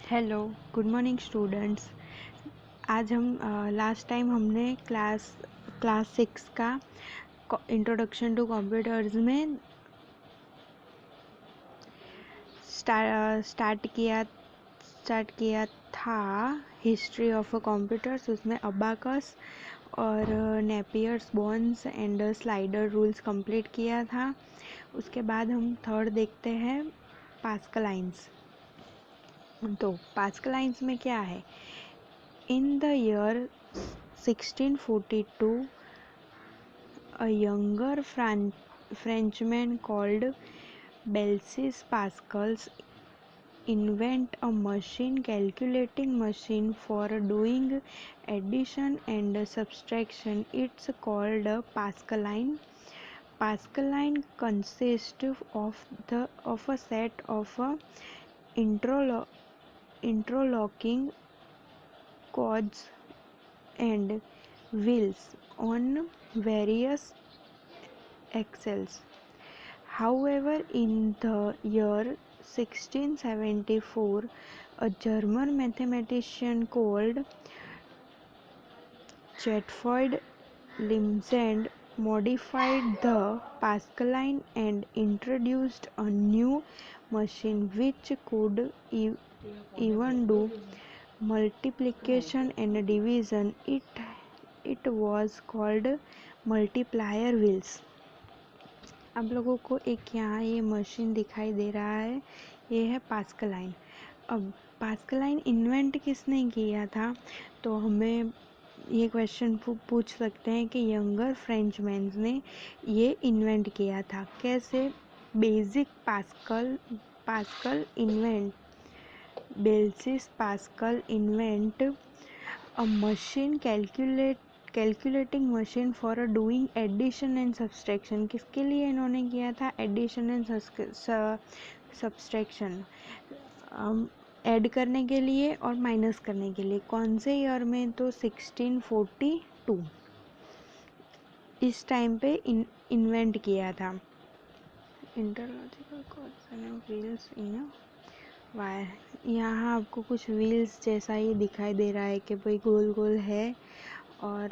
Hello, good morning students. आज हम last time हमने क्लास 6 का इंट्रोडक्शन टू कंप्यूटर्स में स्टार्ट किया था हिस्ट्री ऑफ कंप्यूटर्स। उसमें अबाकस और Napier's bones and slider rules complete किया था। उसके बाद हम थर्ड देखते हैं पास्कल लाइन्स। तो पास्कल लाइन्स में क्या है? In the year 1642, a younger Frenchman called Blaise Pascal invent a calculating machine for doing addition and subtraction. It's called a Pascal line. Pascal line consists of a set of interlocking codes and wheels on various axles. However, in the year 1674, a German mathematician called Gottfried Lorentz modified the Pascal line and introduced a new machine which could even do multiplication and division. It was called multiplier wheels. आप लोगों को एक यहाँ ये machine दिखाई दे रहा है, ये है पास्कल लाइन। अब पास्कल लाइन इन्वेंट किसने किया था? तो हमें ये क्वेश्चन पूछ सकते हैं कि यंगर फ्रेंचमैन ने ये इन्वेंट किया था। कैसे? Basic pascal invent Blaise Pascal invent a machine calculating machine for doing addition and subtraction. किसके लिए इन्होंने किया था? एडिशन एंड सब्सट्रैक्शन, ऐड करने के लिए और माइनस करने के लिए। कौन से ईयर में? तो 1642 इस टाइम पे इन्वेंट किया था। Interlogical cords and wheels in wire. यहाँ आपको कुछ व्हील्स जैसा ही दिखाई दे रहा है कि भाई गोल गोल है और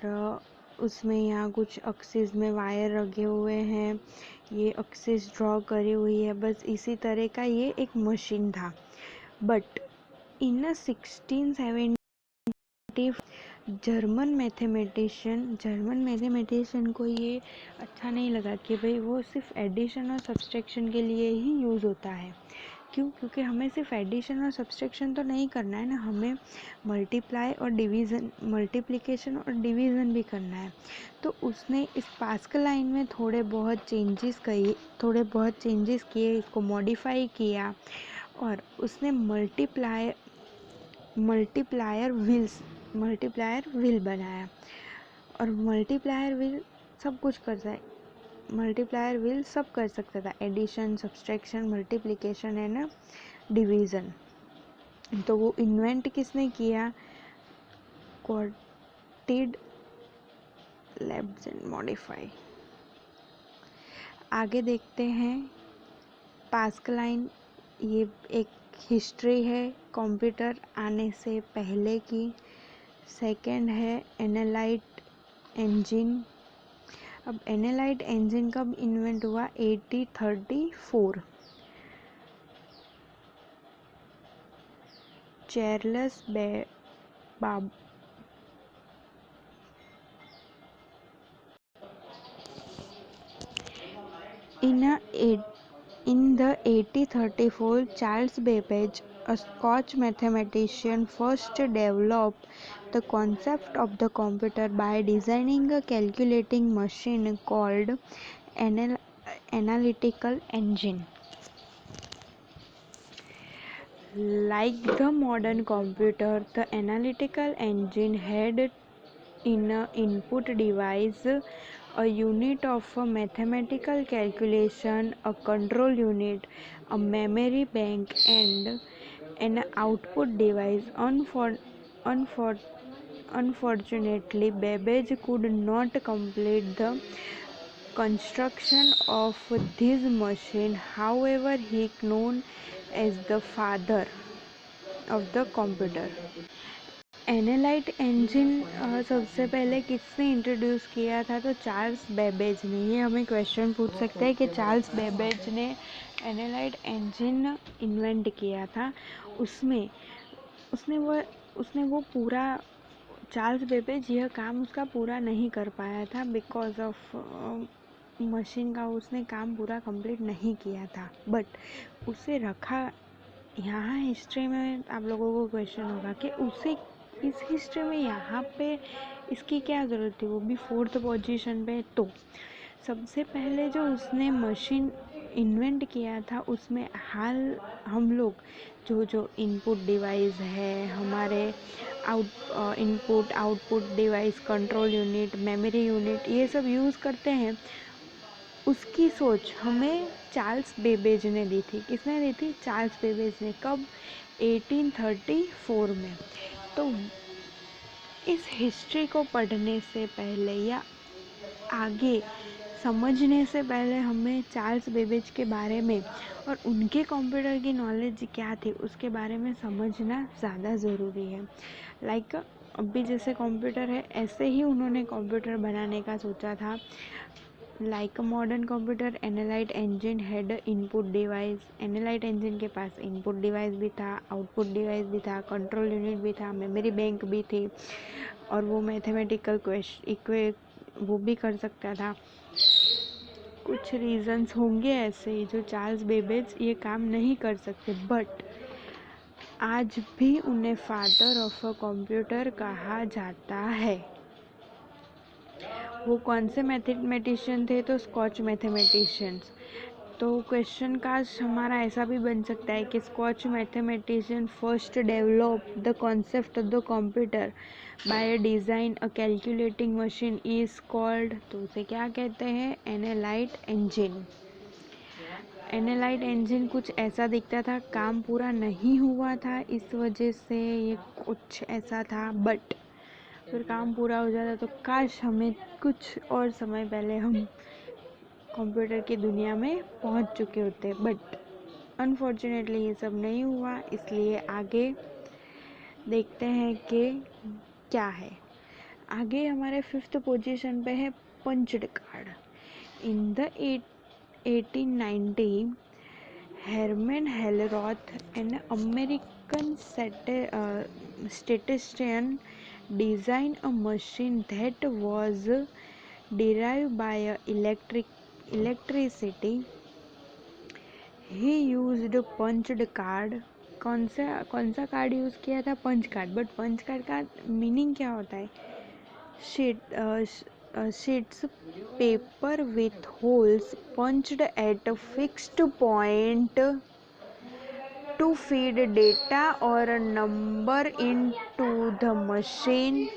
उसमें यहाँ कुछ एक्सिस में वायर रखे हुए हैं, ये एक्सिस ड्रॉ करी हुई है। बस इसी तरह का ये एक मशीन था। बट इन 1670 जर्मन मैथमेटिशियन को ये अच्छा नहीं लगा कि भाई वो सिर्फ एडिशन और सब्सट्रैक्शन के लिए ही यूज़ होता है। क्यों? क्योंकि हमें सिर्फ एडिशन और सब्सट्रैक्शन तो नहीं करना है ना, हमें मल्टीप्लिकेशन और डिवीज़न भी करना है। तो उसने इस पास्कल लाइन में थोड़े बहुत चेंजेस किए, इसको मॉडिफाई किया और उसने मल्टीप्लायर व्हील बनाया। और मल्टीप्लायर व्हील सब कर सकता था, addition, subtraction, multiplication and division. तो वो इन्वेंट किसने किया? Gottfried Lorentz modify. आगे देखते हैं पास्कल लाइन। ये एक हिस्ट्री है कंप्यूटर आने से पहले की। सेकंड है एनालाइट इंजन। अब एनालाइट इंजन कब इन्वेंट हुआ? 1834। चार्ल्स बाब In the 1834, Charles Babbage, a Scotch mathematician, first developed the concept of the computer by designing a calculating machine called analytical engine. Like the modern computer, the analytical engine had in an input device a unit of a mathematical calculation, a control unit, a memory bank, and an output device. Unfortunately, Babbage could not complete the construction of this machine. However, he is known as the father of the computer. Analyte engine सबसे पहले किसने introduce किया था? तो Charles Babbage ने। ये हमें question पूछ सकते हैं कि चार्ल्स बेबेज ने एनालाइट इंजन इन्वेंट किया था। उसमें उसने वो पूरा चार्ल्स बेबेज यह काम उसका पूरा नहीं कर पाया था बिकॉज ऑफ मशीन का उसने काम पूरा कंप्लीट नहीं किया था, बट उसे रखा यहाँ हिस्ट्री में। आप लोगों को क्वेश्चन होगा कि उसे इस हिस्ट्री में यहाँ पे इसकी क्या ज़रूरत थी, वो भी 4th पोजीशन पे। तो सबसे पहले जो उसने मशीन इन्वेंट किया था उसमें हाल हम लोग जो इनपुट डिवाइस है हमारे, input output device, control unit, memory unit, ये सब यूज़ करते हैं, उसकी सोच हमें चार्ल्स बेबेज ने दी थी। किसने दी थी? चार्ल्स बेबेज ने। कब? 1834 में। तो इस हिस्ट्री को पढ़ने से पहले या आगे समझने से पहले हमें चार्ल्स बेबेज के बारे में और उनके कंप्यूटर की नॉलेज क्या थी उसके बारे में समझना ज़्यादा ज़रूरी है। लाइक अभी जैसे कंप्यूटर है ऐसे ही उन्होंने कंप्यूटर बनाने का सोचा था। Like modern computer, analyte engine had input device. Analyte engine के पास इनपुट डिवाइस भी था, आउटपुट डिवाइस भी था, कंट्रोल यूनिट भी था, मेमोरी बैंक भी थी, और वो मैथमेटिकल वो भी कर सकता था। कुछ रीजंस होंगे ऐसे जो चार्ल्स बेबेज ये काम नहीं कर सकते, बट आज भी उन्हें फादर ऑफ अ कंप्यूटर कहा जाता है। वो कौन से मैथमेटिशियन थे? तो स्कॉच मैथमेटिशियंस। तो क्वेश्चन का हमारा ऐसा भी बन सकता है कि Scotch mathematician first develop the concept of the computer by design a calculating machine is called, तो उसे क्या कहते हैं? Analyte engine. एनालाइट इंजन कुछ ऐसा दिखता था, काम पूरा नहीं हुआ था, इस वजह से ये कुछ ऐसा था, बट फिर काम पूरा हो जाता तो काश हमें कुछ और समय पहले हम कंप्यूटर की दुनिया में पहुंच चुके होते, बट अनफॉर्चुनेटली ये सब नहीं हुआ। इसलिए आगे देखते हैं कि क्या है। आगे हमारे 5th पोजीशन पे है punched card. In the 1890 Herman Helleroth, an American statistician, designed a machine that was derived by electricity. He used punched card. कौन सा कार्ड यूज़ किया था? Punch card. But punch card का मीनिंग क्या होता है? sheets paper with holes punched at a fixed point to feed data or a number into the machine.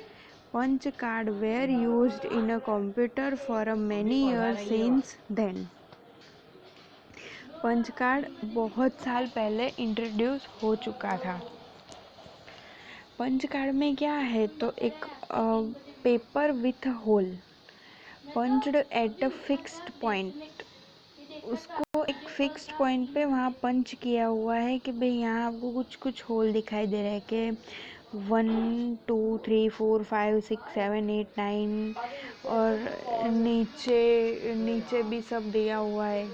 Punch card were used in a computer for a many years since then. Punch card बहुत साल पहले introduce हो चुका था। Punch card में क्या है? तो एक paper with hole punched at a fixed point, उसको एक फिक्स्ड पॉइंट पे वहाँ पंच किया हुआ है कि भाई यहाँ आपको कुछ कुछ होल दिखाई दे रहा है कि 1 2 3 4 5 6 7 8 9, और नीचे नीचे भी सब दिया हुआ है।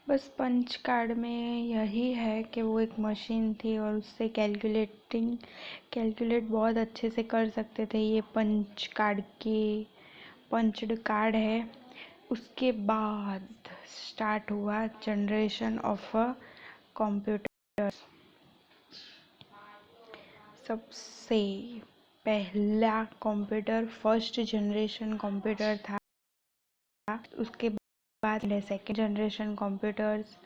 बस पंच कार्ड में यही है कि वो एक मशीन थी और उससे कैलकुलेट बहुत अच्छे से कर सकते थे। ये पंच कार्ड की पंच्ड कार्ड है। उसके बाद स्टार्ट हुआ जनरेशन ऑफ अ कंप्यूटर। सबसे पहला कंप्यूटर फर्स्ट जनरेशन कंप्यूटर था। उसके बाद second generation computers,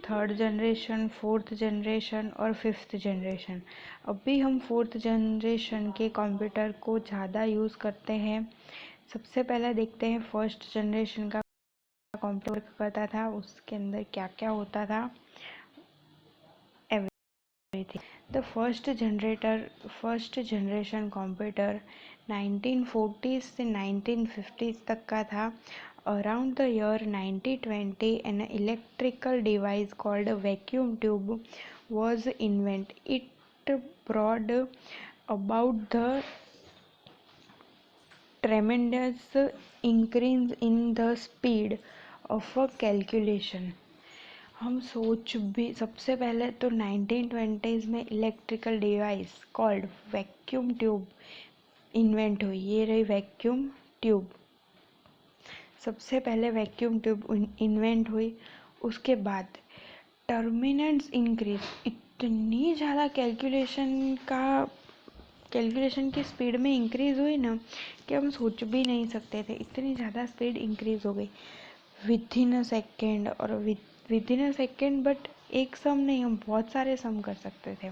third generation, fourth generation और 5th जनरेशन। अभी हम 4th जनरेशन के कंप्यूटर को ज़्यादा यूज़ करते हैं। सबसे पहले देखते हैं फर्स्ट जनरेशन का कंप्यूटर करता था, उसके अंदर क्या क्या होता था। Everything. The first generation computer 1940s से 1950s तक का था Around the year 1920, an electrical device called a vacuum tube was invented. It brought about the tremendous increase in the speed of a calculation. हम सोच भी सबसे पहले तो 1920s में electrical device called vacuum tube invent हुई। ये रही वैक्यूम ट्यूब, सबसे पहले वैक्यूम ट्यूब इन्वेंट हुई। उसके बाद टर्मिनेंट्स इंक्रीज, इतनी ज़्यादा कैलकुलेशन की स्पीड में इंक्रीज हुई ना कि हम सोच भी नहीं सकते थे, इतनी ज़्यादा स्पीड इंक्रीज हो गई विद इन अ सेकेंड। और with in a second, but एक सम नहीं, हम बहुत सारे सम कर सकते थे।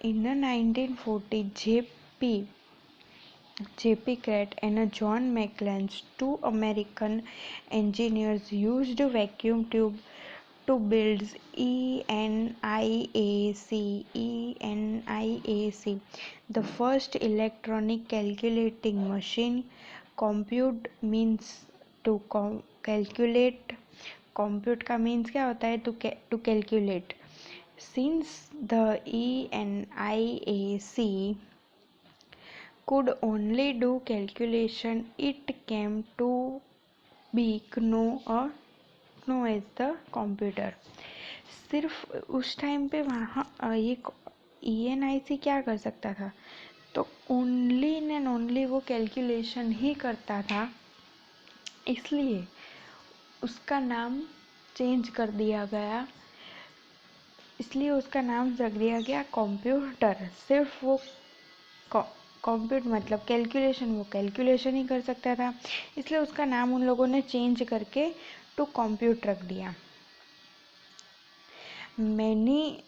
इन 1940 J.P. Cratt and John McClelland, two American engineers, used a vacuum tube to build ENIAC, the first electronic calculating machine. Compute means to calculate. Compute का means क्या होता है? To calculate. Since the ENIAC could only do calculation, it came to be known as the computer. सिर्फ उस time पे वहाँ ये ENIC क्या कर सकता था? तो ओनली एंड ओनली वो कैलकुलेशन ही करता था, इसलिए उसका नाम चेंज कर दिया गया, इसलिए उसका नाम रख दिया गया कंप्यूटर। सिर्फ वो कंप्यूट मतलब कैलकुलेशन, वो कैलकुलेशन ही कर सकता था, इसलिए उसका नाम उन लोगों ने चेंज करके टू कंप्यूट रख दिया। Many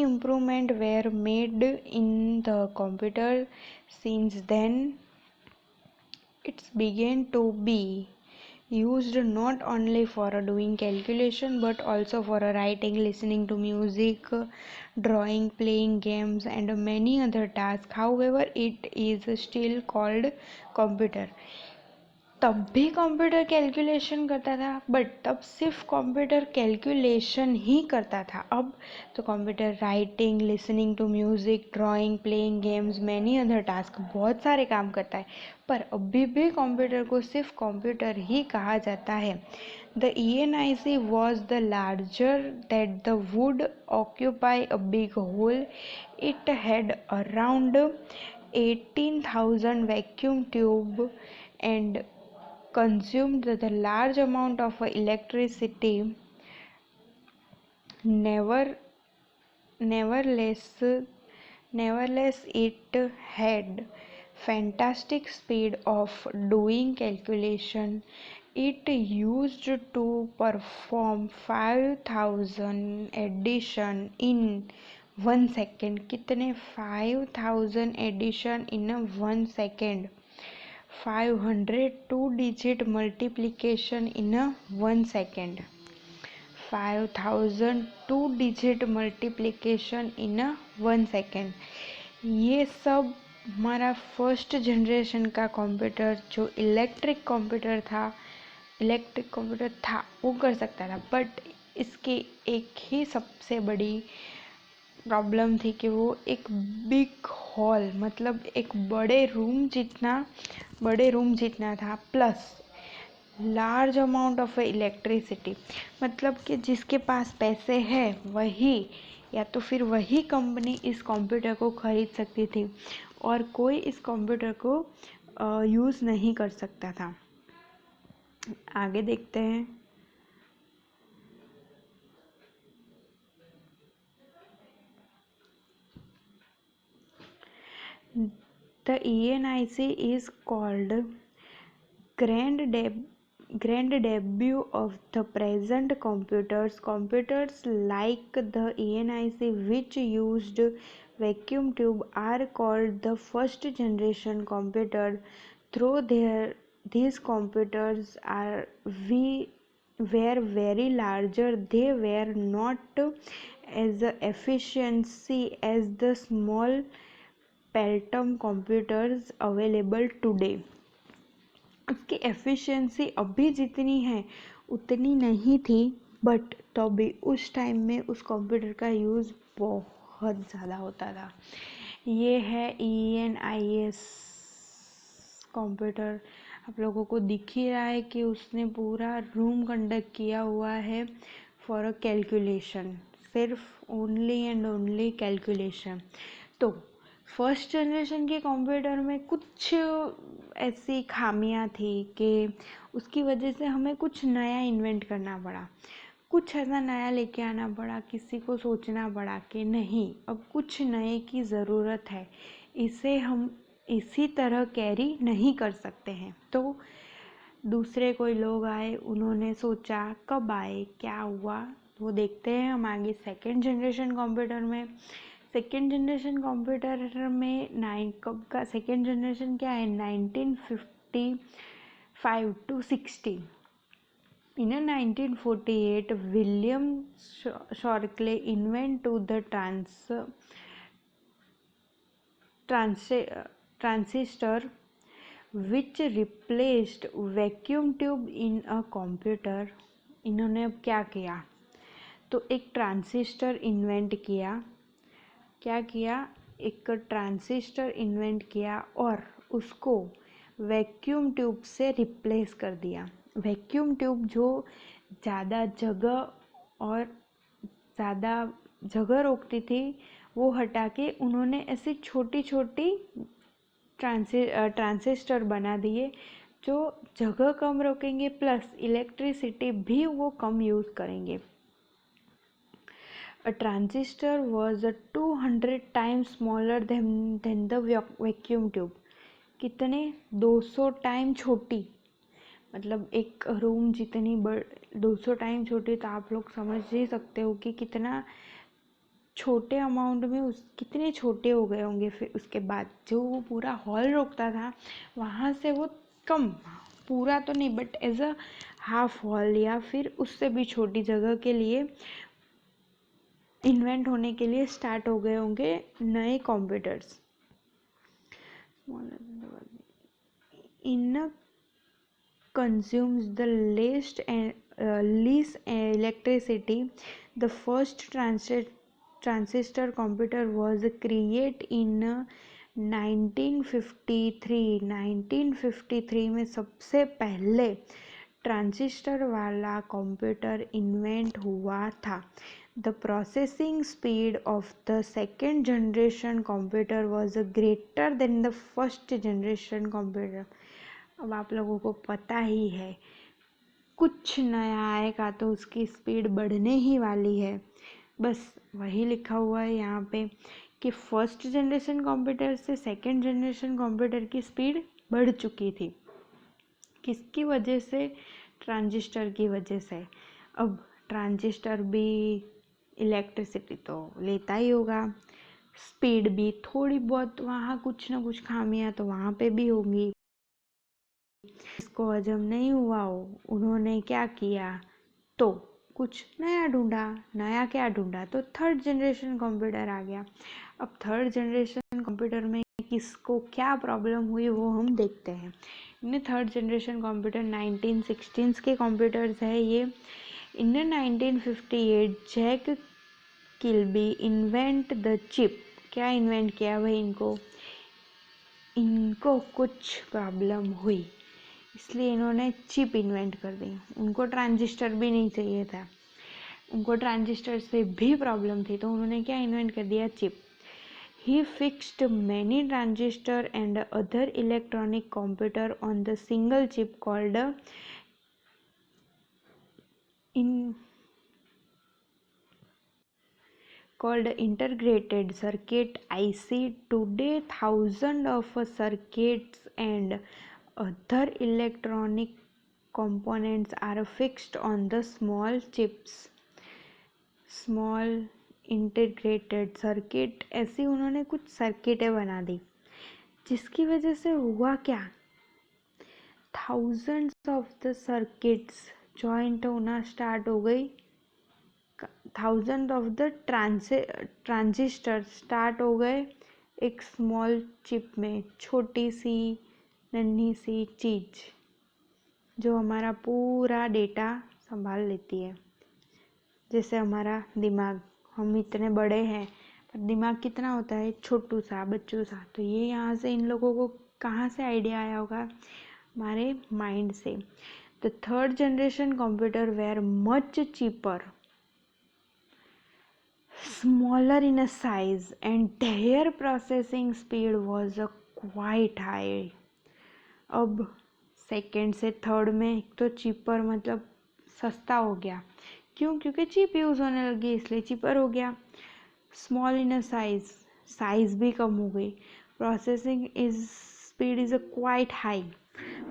improvements were made in the computer since then. It began to be used not only for doing calculation but also for writing, listening to music, drawing, playing games and many other tasks. However, it is still called computer. तब भी computer calculation करता था, but तब सिर्फ computer calculation ही करता था। अब तो computer writing, listening to music, drawing, playing games, many other task, बहुत सारे काम करता है, पर अभी भी कंप्यूटर को सिर्फ कंप्यूटर ही कहा जाता है। The ENIC was the larger that the would occupy a big hole. It had around 18,000 vacuum tube and consumed the large amount of electricity. Nevertheless, it had fantastic speed of doing calculation. It used to perform 5,000 addition in 1 second. कितने? 5,000 addition in 1 second. 500 two-digit multiplication in 1 second. 5,000 two-digit multiplication in 1 second. ये सब हमारा first generation का computer जो electric computer था वो कर सकता था, बट इसकी एक ही सबसे बड़ी प्रॉब्लम थी कि वो एक बिग हॉल मतलब एक बड़े रूम जितना था, plus large amount of electricity. मतलब कि जिसके पास पैसे हैं वही, या तो फिर वही कंपनी इस कंप्यूटर को खरीद सकती थी और कोई इस कंप्यूटर को यूज़ नहीं कर सकता था। आगे देखते हैं। The ENIC is called grand debut of the present computers. Computers like the ENIC which used vacuum tube are called the first generation computer. Though these computers were very larger, they were not as efficiency as the small Pentium computers available today. उसकी efficiency अभी जितनी है उतनी नहीं थी, but तो भी उस टाइम में उस कंप्यूटर का यूज़ बहुत ज़्यादा होता था। ये है ENIS कंप्यूटर। आप लोगों को दिख ही रहा है कि उसने पूरा रूम कंडक्ट किया हुआ है फॉर अ कैलकुलेशन, सिर्फ ओनली एंड ओनली कैलकुलेशन। तो फर्स्ट जनरेशन के कंप्यूटर में कुछ ऐसी खामियां थी कि उसकी वजह से हमें कुछ नया इन्वेंट करना पड़ा, कुछ ऐसा नया लेके आना पड़ा, किसी को सोचना पड़ा कि नहीं अब कुछ नए की ज़रूरत है, इसे हम इसी तरह कैरी नहीं कर सकते हैं। तो दूसरे कोई लोग आए, उन्होंने सोचा, कब आए, क्या हुआ, वो देखते हैं हम आगे सेकेंड जनरेशन कंप्यूटर में। सेकेंड जनरेशन कंप्यूटर में कब का सेकेंड जनरेशन क्या है, 1955 to 60। In 1948, William Shockley invented the transistor, which replaced vacuum tube in a computer। इन्होंने अब क्या किया, तो एक ट्रांसिस्टर इन्वेंट किया। क्या किया, एक ट्रांसिस्टर इन्वेंट किया और उसको वैक्यूम ट्यूब से रिप्लेस कर दिया। वैक्यूम ट्यूब जो ज़्यादा जगह और ज़्यादा जगह रोकती थी, वो हटा के उन्होंने ऐसी छोटी छोटी ट्रांसिस्टर बना दिए जो जगह कम रोकेंगे प्लस इलेक्ट्रिसिटी भी वो कम यूज़ करेंगे। A transistor was 200 times smaller than the vacuum tube। कितने, 200 टाइम छोटी, मतलब एक रूम जितनी 200 टाइम छोटी, तो आप लोग समझ ही सकते हो कि कितना छोटे अमाउंट में कितने छोटे हो गए होंगे। फिर उसके बाद जो वो पूरा हॉल रोकता था, वहाँ से वो कम, पूरा तो नहीं but as a half hall या फिर उससे भी छोटी जगह के लिए इन्वेंट होने के लिए स्टार्ट हो गए होंगे नए computers. In consumes the least electricity। The first transistor computer was created in 1953। 1953 में सबसे पहले ट्रांजिस्टर वाला कंप्यूटर इन्वेंट हुआ था। The processing speed of the second generation computer was greater than the first generation computer। अब आप लोगों को पता ही है, कुछ नया आएगा तो उसकी स्पीड बढ़ने ही वाली है। बस वही लिखा हुआ है यहाँ पे कि फर्स्ट जनरेशन कंप्यूटर से सेकंड जनरेशन कंप्यूटर की स्पीड बढ़ चुकी थी। किसकी वजह से, ट्रांजिस्टर की वजह से। अब ट्रांजिस्टर भी इलेक्ट्रिसिटी तो लेता ही होगा, स्पीड भी थोड़ी बहुत, वहाँ कुछ ना कुछ खामियां तो वहाँ पे भी होंगी। इसको हजम नहीं हुआ हो, उन्होंने क्या किया, तो कुछ नया ढूंढा। नया क्या ढूंढा, तो थर्ड जनरेशन कंप्यूटर आ गया। अब थर्ड जनरेशन कंप्यूटर में किसको क्या प्रॉब्लम हुई वो हम देखते हैं। इन थर्ड जनरेशन कंप्यूटर 1916 के कंप्यूटर्स है ये। In 1958 Jack Kilby invent the chip. क्या इन्वेंट किया भाई, इनको कुछ प्रॉब्लम हुई, इसलिए इन्होंने चिप इन्वेंट कर दी। उनको ट्रांजिस्टर भी नहीं चाहिए था, उनको ट्रांजिस्टर से भी प्रॉब्लम थी, तो उन्होंने क्या इन्वेंट कर दिया, chip. He fixed many transistor and other electronic computer on the single chip called integrated circuit IC। Today thousands of circuits and other electronic components are fixed on the small chips। Small integrated circuit, ऐसी उन्होंने कुछ सर्किटें बना दी, जिसकी वजह से हुआ क्या, thousands of the circuits joint होना स्टार्ट हो गई। Thousand of the transistor start हो गए एक स्मॉल चिप में, छोटी सी नन्ही सी चीज़। जो हमारा पूरा डेटा संभाल लेती है। जैसे हमारा दिमाग, हम इतने बड़े हैं पर दिमाग कितना होता है, छोटू सा, बच्चू सा। तो ये यहाँ से इन लोगों को कहाँ से आइडिया आया होगा, हमारे माइंड से। The third generation computer were much cheaper, smaller in a size, and their processing speed was a quite high. अब सेकेंड से थर्ड में एक तो चीपर मतलब सस्ता हो गया, क्यों? क्योंकि चिप यूज़ होने लगी इसलिए चीपर हो गया। Small in a size, size भी कम हो गई। Processing is speed is a quite high,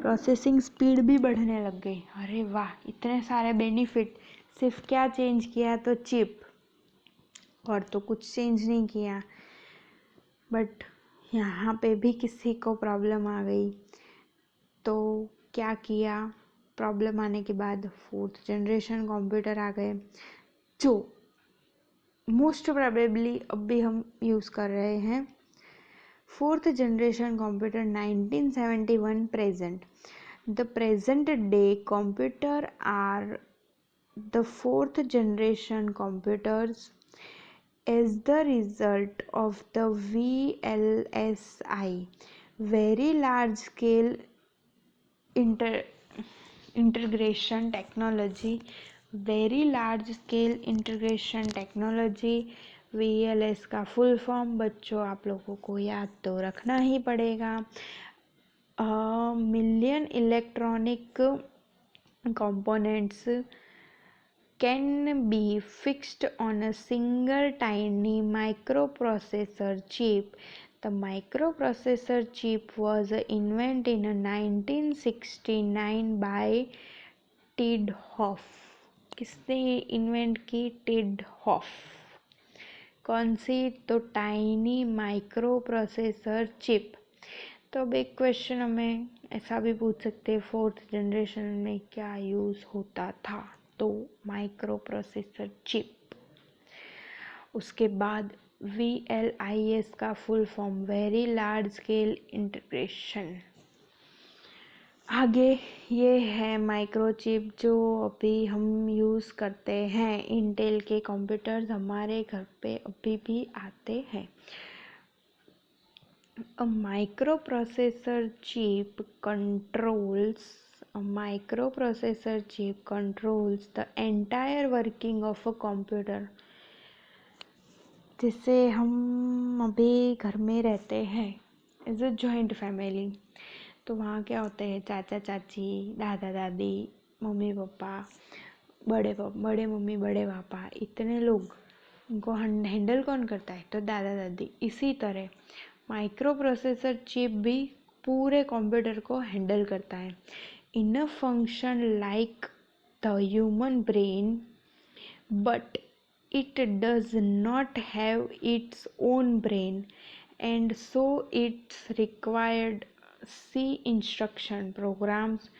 processing speed भी बढ़ने लग गई। अरे वाह, इतने सारे बेनिफिट, सिर्फ क्या चेंज किया तो चिप, और तो कुछ चेंज नहीं किया। बट यहाँ पे भी किसी को प्रॉब्लम आ गई, तो क्या किया? प्रॉब्लम आने के बाद फोर्थ जनरेशन कंप्यूटर आ गए, जो मोस्ट प्रोबेबली अब भी हम यूज़ कर रहे हैं। Fourth generation computer 1971 present. The present day computer are the fourth generation computers as the result of the VLSI, very large scale integration technology, very large scale integration technology। VLS का full form बच्चों आप लोगों को याद तो रखना ही पड़ेगा। Million electronic components can be fixed on a single tiny microprocessor chip. The microprocessor chip was invented in 1969 by Tidhoff. किसने इन्वेंट की? टिडहॉफ। कौन सी? तो टाइनी माइक्रो प्रोसेसर चिप। तो अब एक क्वेश्चन हमें ऐसा भी पूछ सकते हैं, फोर्थ जनरेशन में क्या यूज़ होता था? तो माइक्रो प्रोसेसर चिप। उसके बाद VLIS का full form very large scale integration. आगे ये है माइक्रोचिप, जो अभी हम यूज़ करते हैं। इंटेल के कंप्यूटर्स हमारे घर पे अभी भी आते हैं। A microprocessor chip controls the entire working of a computer। जैसे हम अभी घर में रहते हैं एज अ जॉइंट फैमिली, तो वहाँ क्या होते हैं? चाचा चाची, दादा दादी, मम्मी पापा, बड़े मम्मी, बड़े पापा, इतने लोग, उनको हैंडल कौन करता है? तो दादा दादी। इसी तरह माइक्रो प्रोसेसर चिप भी पूरे कंप्यूटर को हैंडल करता है। In a function like the human brain, but it does not have its own brain, and so it's required C instruction programs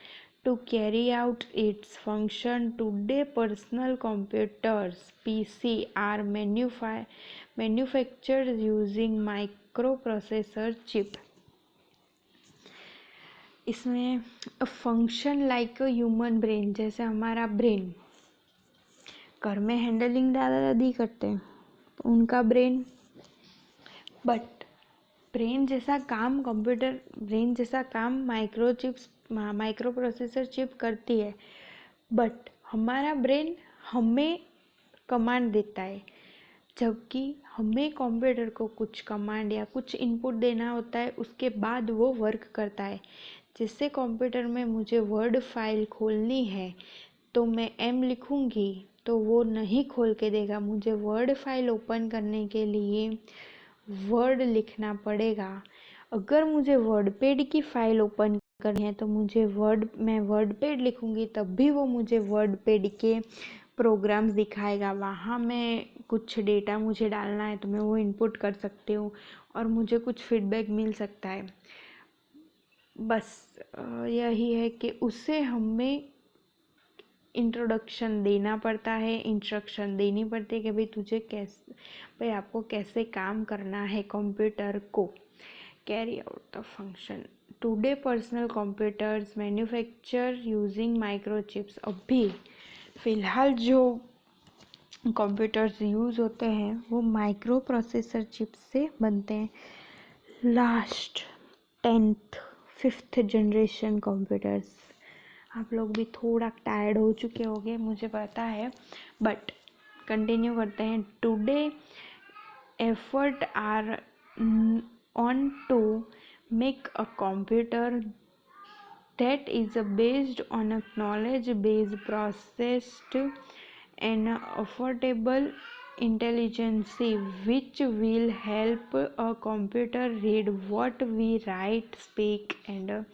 to carry out its function. Today personal computers PC are manufactured using microprocessor chip। इसमें function like a human brain, जैसे हमारा brain घर में handling दादा दादी करते हैं तो उनका ब्रेन, बट ब्रेन जैसा काम कंप्यूटर, ब्रेन जैसा काम माइक्रो प्रोसेसर चिप करती है। बट हमारा ब्रेन हमें कमांड देता है, जबकि हमें कंप्यूटर को कुछ कमांड या कुछ इनपुट देना होता है, उसके बाद वो वर्क करता है। जैसे कंप्यूटर में मुझे वर्ड फाइल खोलनी है तो मैं M लिखूंगी तो वो नहीं खोल के देगा, मुझे वर्ड फाइल ओपन करने के लिए वर्ड लिखना पड़ेगा। अगर मुझे वर्डपैड की फाइल ओपन करनी है तो मैं वर्डपैड लिखूंगी, तब भी वो मुझे वर्डपैड के प्रोग्राम्स दिखाएगा। वहाँ मैं कुछ डेटा मुझे डालना है तो मैं वो इनपुट कर सकती हूँ और मुझे कुछ फीडबैक मिल सकता है। बस यही है कि उससे हमें इंट्रोडक्शन देना पड़ता है, इंस्ट्रक्शन देनी पड़ती है कि भाई आपको कैसे काम करना है कंप्यूटर को। Carry out the function. Today personal computers manufacture using microchips. अभी फ़िलहाल जो कंप्यूटर्स यूज़ होते हैं वो माइक्रो प्रोसेसर चिप्स से बनते हैं। Last 10th 5th generation computers. आप लोग भी थोड़ा टायर्ड हो चुके होंगे, मुझे पता है, बट कंटिन्यू करते हैं। Today effort are on to make a computer that is based on a knowledge based processed and affordable intelligence which will help a computer read what we write, speak, and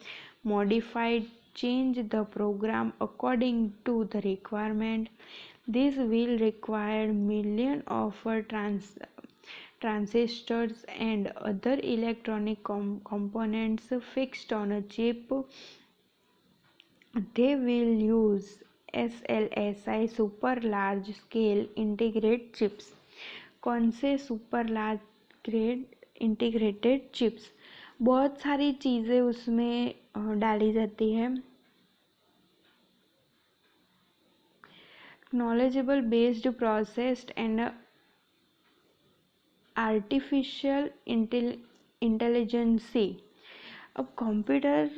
modify, change the program according to the requirement. This will require millions of transistors and other electronic components fixed on a chip. They will use SLSI super large scale integrated chips। कौन से super large grade integrated chips? बहुत सारी चीज़ें उसमें डाली जाती है। Knowledgeable based processed and artificial intelligence. अब कंप्यूटर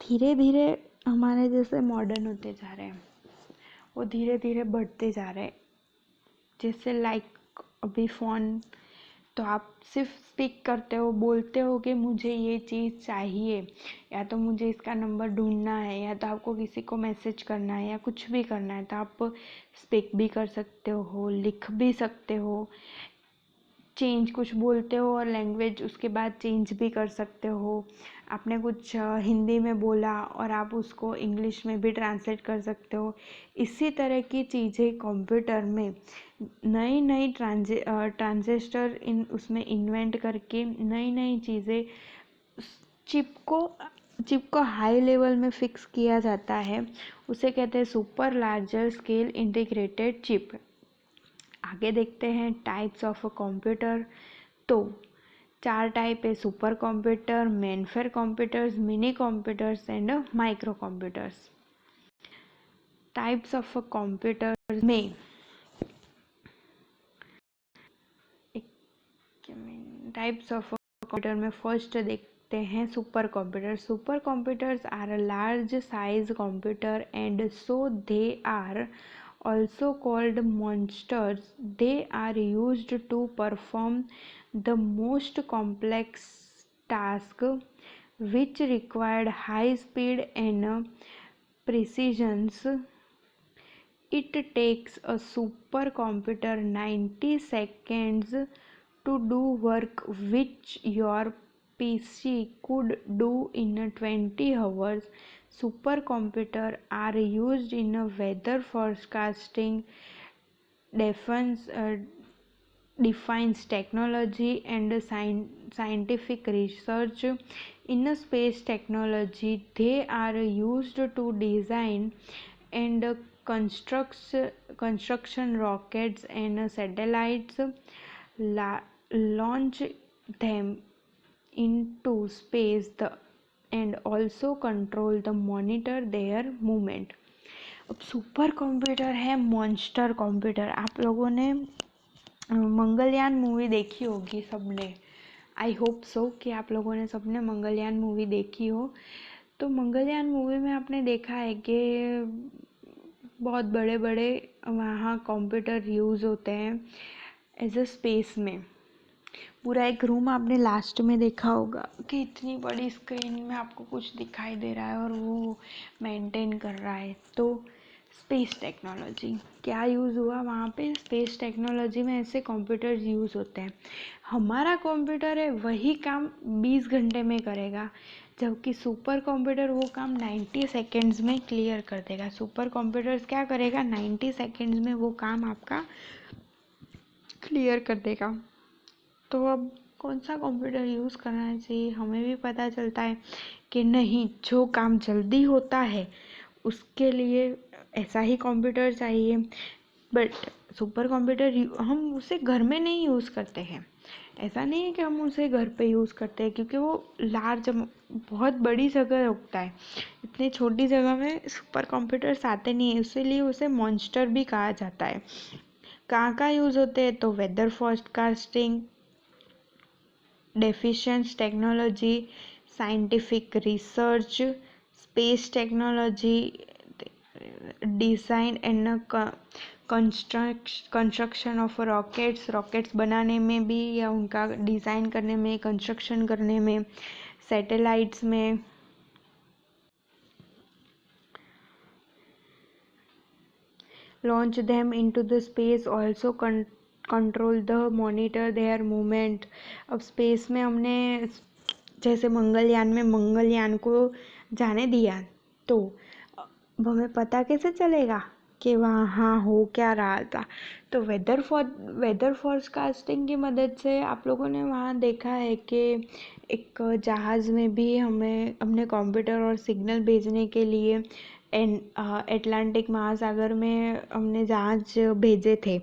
धीरे धीरे हमारे जैसे मॉडर्न होते जा रहे हैं, वो धीरे धीरे बढ़ते जा रहे हैं। जैसे लाइक अभी फ़ोन, तो आप सिर्फ स्पीक करते हो, बोलते हो कि मुझे ये चीज़ चाहिए, या तो मुझे इसका नंबर ढूंढना है, या तो आपको किसी को मैसेज करना है, या कुछ भी करना है, तो आप स्पीक भी कर सकते हो, लिख भी सकते हो, चेंज कुछ बोलते हो और लैंग्वेज उसके बाद चेंज भी कर सकते हो। आपने कुछ हिंदी में बोला और आप उसको इंग्लिश में भी ट्रांसलेट कर सकते हो। इसी तरह की चीज़ें कंप्यूटर में नई नई ट्रांजिस्टर उसमें इन्वेंट करके नई नई चीज़ें चिप को हाई लेवल में फिक्स किया जाता है। उसे कहते हैं super larger scale integrated chip. आगे देखते हैं टाइप्स ऑफ अ कंप्यूटर। तो 4 टाइप है: super computer, mainframe computers, mini computers and micro computers. Types of a computer में टाइप्स ऑफ कंप्यूटर में फर्स्ट देखते हैं super computer. Super computers are a large size computer and so they are also called monsters. They are used to perform the most complex tasks which required high speed and precision. It takes a supercomputer 90 seconds to do work which your PC could do in 20 hours. Supercomputers are used in weather forecasting, defense technology, and scientific research. In space technology, they are used to design and construction rockets and satellites, launch them into space and also control the monitor their movement। अब super computer है monster computer. आप लोगों ने Mangalyaan movie देखी होगी सबने, I hope so कि आप लोगों ने सबने मंगलयान मूवी देखी हो। तो मंगलयान मूवी में आपने देखा है कि बहुत बड़े बड़े वहाँ कंप्यूटर यूज़ होते हैं एज अ स्पेस में। पूरा एक रूम आपने लास्ट में देखा होगा कि इतनी बड़ी स्क्रीन में आपको कुछ दिखाई दे रहा है और वो मेंटेन कर रहा है। तो स्पेस टेक्नोलॉजी क्या यूज़ हुआ वहाँ पे? स्पेस टेक्नोलॉजी में ऐसे कंप्यूटर्स यूज़ होते हैं। हमारा कंप्यूटर है वही काम 20 घंटे में करेगा, जबकि सुपर कंप्यूटर वो काम 90 सेकेंड्स में क्लियर कर देगा। सुपर कंप्यूटर्स क्या करेगा? 90 सेकेंड्स में वो काम आपका क्लियर कर देगा। तो अब कौन सा कंप्यूटर यूज़ करना चाहिए? हमें भी पता चलता है कि नहीं, जो काम जल्दी होता है उसके लिए ऐसा ही कंप्यूटर चाहिए। बट सुपर कंप्यूटर हम उसे घर में नहीं यूज़ करते हैं। ऐसा नहीं है कि हम उसे घर पे यूज़ करते हैं, क्योंकि वो लार्ज बहुत बड़ी जगह रुकता है। इतनी छोटी जगह में सुपर कंप्यूटर्स आते नहीं है, इसीलिए उसे मॉन्स्टर भी कहा जाता है। कहाँ कहाँ यूज़ होते हैं तो weather forecasting, defence technology, scientific research, space technology, design and construction of rockets बनाने में भी, या उनका डिज़ाइन करने में, कंस्ट्रक्शन करने में, सैटेलाइट्स में। Launch them into the space, also control the monitor there movement. अब स्पेस में हमने जैसे मंगलयान को जाने दिया, तो अब हमें पता कैसे चलेगा कि वहाँ हो क्या रहा था। तो वेदर फोरकास्टिंग की मदद से आप लोगों ने वहाँ देखा है कि एक जहाज़ में भी हमने कंप्यूटर और सिग्नल भेजने के लिए अटलांटिक महासागर में हमने जहाज भेजे थे।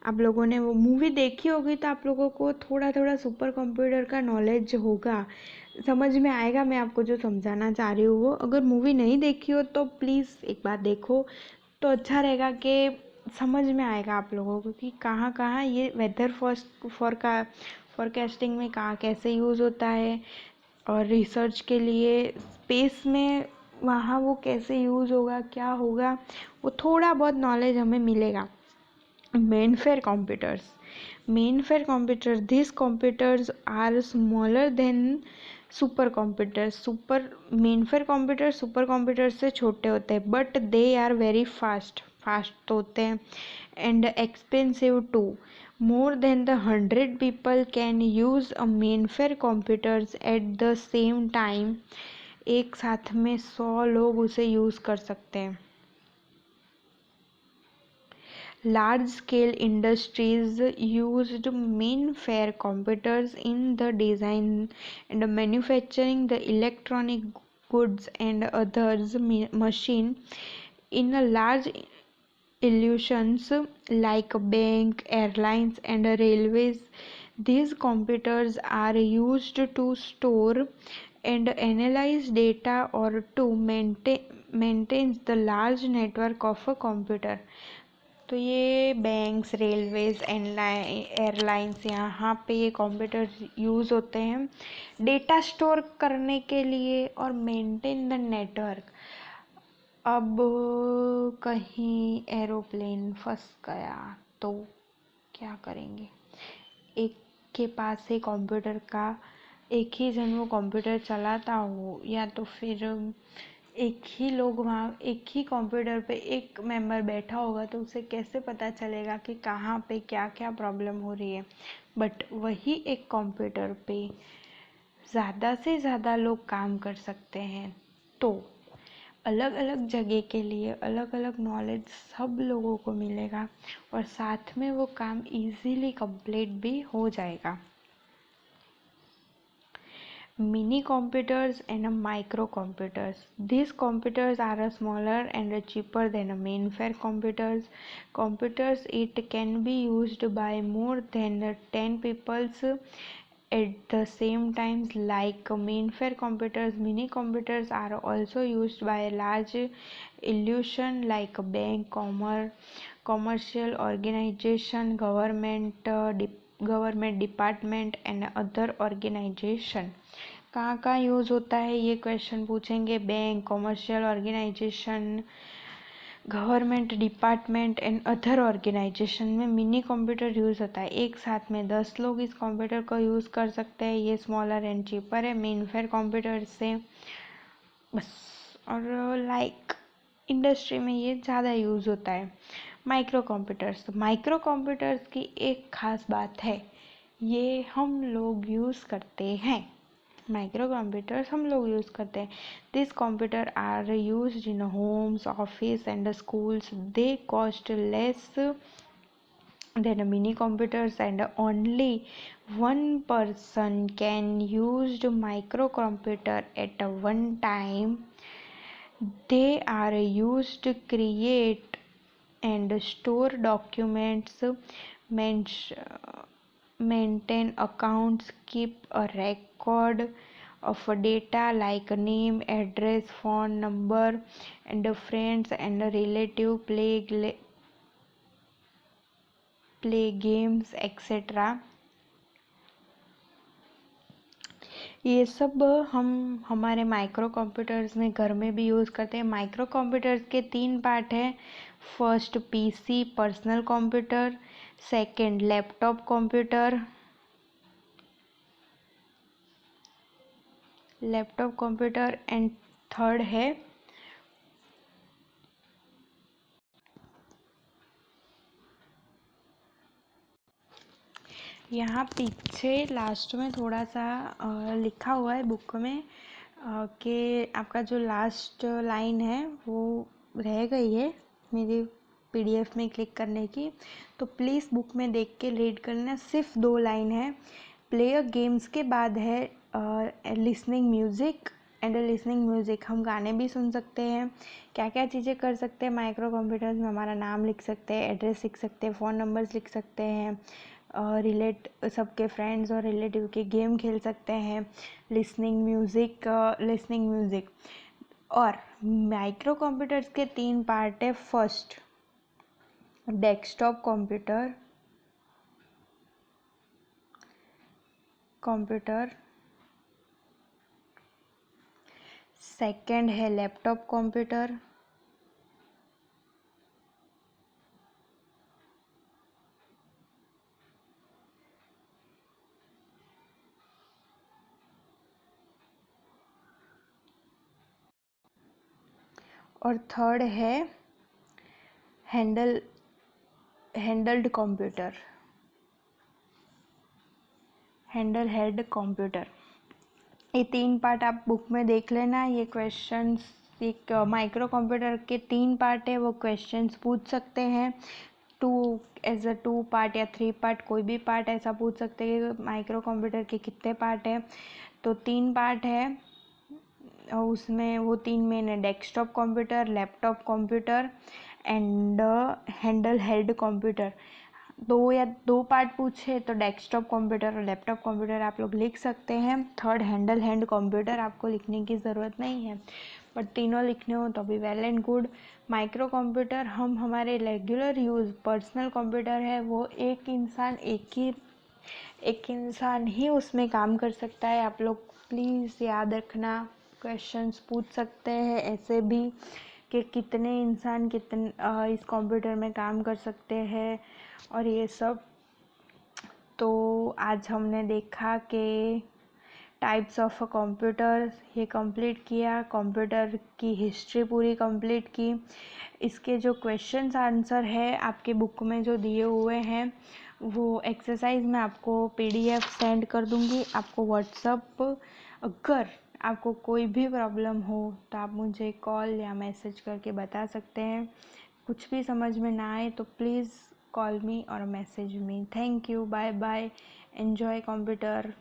आप लोगों ने वो मूवी देखी होगी, तो आप लोगों को थोड़ा थोड़ा सुपर कंप्यूटर का नॉलेज होगा, समझ में आएगा मैं आपको जो समझाना चाह रही हूँ वो। अगर मूवी नहीं देखी हो तो प्लीज़ एक बार देखो, तो अच्छा रहेगा कि समझ में आएगा आप लोगों को कि कहाँ कहाँ ये वेदर फोरकास्टिंग में कहाँ कैसे यूज़ होता है, और रिसर्च के लिए स्पेस में वहाँ वो कैसे यूज़ होगा, क्या होगा, वो थोड़ा बहुत नॉलेज हमें मिलेगा। mainframe computers, these computers are smaller than super computers. mainframe computers super computers से छोटे होते हैं, but they are very fast होते हैं, and expensive too. More than the 100 people can use a mainframe computers at the same time. एक साथ में 100 लोग उसे यूज़ कर सकते हैं। Large-scale industries used mainframe computers in the design and manufacturing the electronic goods and others machine in a large illusions like bank, airlines and railways. These computers are used to store and analyze data or to maintain the large network of a computer. तो ये banks, railways, airlines, यहाँ पे ये computer use होते हैं data store करने के लिए और मेंटेन द नेटवर्क। अब कहीं एरोप्लेन फंस गया तो क्या करेंगे? एक के पास से कंप्यूटर का एक ही जन वो कंप्यूटर चलाता हो, या तो फिर एक ही लोग वहाँ एक ही कंप्यूटर पे एक मेंबर बैठा होगा, तो उसे कैसे पता चलेगा कि कहाँ पे क्या क्या प्रॉब्लम हो रही है। बट वही एक कंप्यूटर पे ज़्यादा से ज़्यादा लोग काम कर सकते हैं, तो अलग अलग जगह के लिए अलग अलग नॉलेज सब लोगों को मिलेगा, और साथ में वो काम इजीली कंप्लीट भी हो जाएगा। Mini computers and micro computers. These computers are smaller and cheaper than mainframe computers. It can be used by more than 10 people at the same time. Like mainframe computers, mini computers are also used by large institutions like bank, commercial organization, government department and other organization। कहाँ कहाँ use होता है ये question पूछेंगे। Bank, commercial organisation, government department and other organisation में mini computer use होता है। एक साथ में 10 लोग इस कंप्यूटर को यूज़ कर सकते हैं। ये स्मॉलर एंड चीपर है मेनफेयर कंप्यूटर से, बस। और लाइक इंडस्ट्री में ये ज़्यादा यूज़ होता है। माइक्रो कंप्यूटर्स की एक ख़ास बात है, ये हम लोग यूज़ करते हैं। माइक्रो कंप्यूटर्स हम लोग यूज़ करते हैं। This computer are used in homes, office and schools. They cost less than mini computers and only one person can use micro computer at one time. They are used to create and store documents, maintain accounts, keep a record of data like name, address, phone number, and friends and relative, play games, etc. ये सब हम हमारे micro computers में घर में भी use करते हैं। माइक्रो कंप्यूटर्स के 3 पार्ट हैं। First PC personal computer, second laptop computer, and third है यहाँ पीछे लास्ट में थोड़ा सा लिखा हुआ है बुक में कि आपका जो लास्ट लाइन है वो रह गई है मेरी पीडीएफ में क्लिक करने की, तो प्लीज़ बुक में देख के रीड करना। सिर्फ 2 लाइन है। प्लेयर गेम्स के बाद है listening music and listening music. हम गाने भी सुन सकते हैं। क्या क्या चीज़ें कर सकते हैं माइक्रो कंप्यूटर्स में, हमारा नाम लिख सकते हैं, एड्रेस लिख सकते हैं, फ़ोन नंबर्स लिख सकते हैं, सबके फ्रेंड्स और रिलेटिव के गेम खेल सकते हैं, लिसनिंग म्यूज़िक। और माइक्रो कंप्यूटर्स के 3 पार्ट है। फर्स्ट डेस्कटॉप कंप्यूटर, सेकंड है लैपटॉप कंप्यूटर, और थर्ड है हैंडल हेड कंप्यूटर। ये 3 पार्ट आप बुक में देख लेना। ये क्वेश्चंस एक माइक्रो कंप्यूटर के 3 पार्ट है, वो क्वेश्चंस पूछ सकते हैं। 2 पार्ट या 3 पार्ट, कोई भी पार्ट ऐसा पूछ सकते हैं कि माइक्रो कंप्यूटर के कितने पार्ट है। तो 3 पार्ट है और उसमें वो 3 मेन है, desktop computer, laptop computer and handle head computer. 2 part पूछे तो डेस्कटॉप कंप्यूटर और लैपटॉप कंप्यूटर आप लोग लिख सकते हैं। थर्ड हैंडल हैंड कंप्यूटर आपको लिखने की ज़रूरत नहीं है, बट तीनों लिखने हो तो भी well and good. Micro computer हम हमारे रेगुलर यूज़ पर्सनल कंप्यूटर है, वो एक इंसान ही उसमें काम कर सकता है। आप लोग प्लीज़ याद रखना। क्वेश्चंस पूछ सकते हैं ऐसे भी कि कितने इंसान इस कंप्यूटर में काम कर सकते हैं और ये सब। तो आज हमने देखा कि टाइप्स ऑफ कंप्यूटर ये कंप्लीट किया, कंप्यूटर की हिस्ट्री पूरी कंप्लीट की। इसके जो क्वेश्चंस आंसर है आपके बुक में जो दिए हुए हैं वो एक्सरसाइज मैं आपको पीडीएफ सेंड कर दूंगी आपको व्हाट्सअप। अगर आपको कोई भी प्रॉब्लम हो तो आप मुझे कॉल या मैसेज करके बता सकते हैं। कुछ भी समझ में ना आए तो प्लीज़ कॉल मी और message me. Thank you, bye bye, enjoy computer.